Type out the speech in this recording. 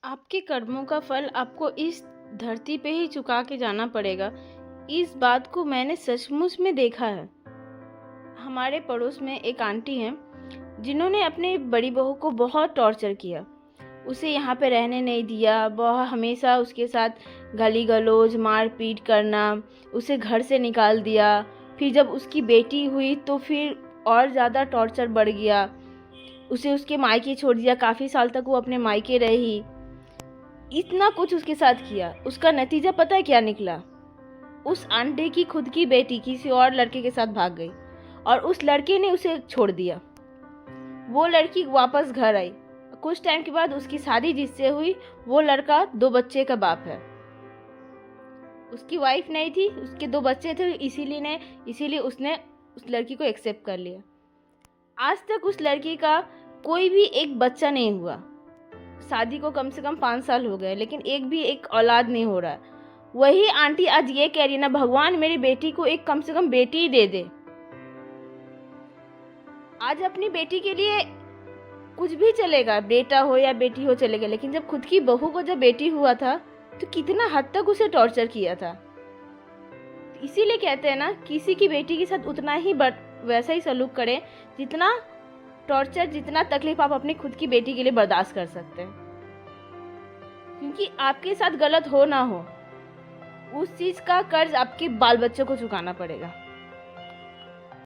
आपके कर्मों का फल आपको इस धरती पे ही चुका के जाना पड़ेगा। इस बात को मैंने सचमुच में देखा है। हमारे पड़ोस में एक आंटी हैं जिन्होंने अपनी बड़ी बहू को बहुत टॉर्चर किया। उसे यहाँ पे रहने नहीं दिया, वह हमेशा उसके साथ गाली गलौज मार पीट करना, उसे घर से निकाल दिया। फिर जब उसकी बेटी हुई तो फिर और ज़्यादा टॉर्चर बढ़ गया। उसे उसके मायके छोड़ दिया, काफ़ी साल तक वो अपने मायके रही। इतना कुछ उसके साथ किया, उसका नतीजा पता है क्या निकला? उस आंटी की खुद की बेटी किसी और लड़के के साथ भाग गई और उस लड़के ने उसे छोड़ दिया। वो लड़की वापस घर आई। कुछ टाइम के बाद उसकी शादी जिससे हुई, वो लड़का 2 बच्चे का बाप है। उसकी वाइफ नहीं थी, उसके 2 बच्चे थे, इसीलिए उसने उस लड़की को एक्सेप्ट कर लिया। आज तक उस लड़की का कोई भी एक बच्चा नहीं हुआ। शादी को कम से कम 5 साल हो गए, लेकिन एक औलाद नहीं हो रहा है। वही आंटी आज ये कह रही ना, भगवान मेरी बेटी को एक कम से कम बेटी ही दे दे। आज अपनी बेटी के लिए कुछ भी चलेगा, बेटा हो या बेटी हो चलेगा, लेकिन जब खुद की बहू को जब बेटी हुआ था तो कितना हद तक उसे टॉर्चर किया था। इसीलिए कहते हैं ना, किसी की बेटी के साथ उतना ही वैसा ही सलूक करें जितना टॉर्चर, जितना तकलीफ आप अपनी खुद की बेटी के लिए बर्दाश्त कर सकते हैं। क्योंकि आपके साथ गलत हो ना हो, उस चीज़ का कर्ज आपके बाल बच्चों को चुकाना पड़ेगा।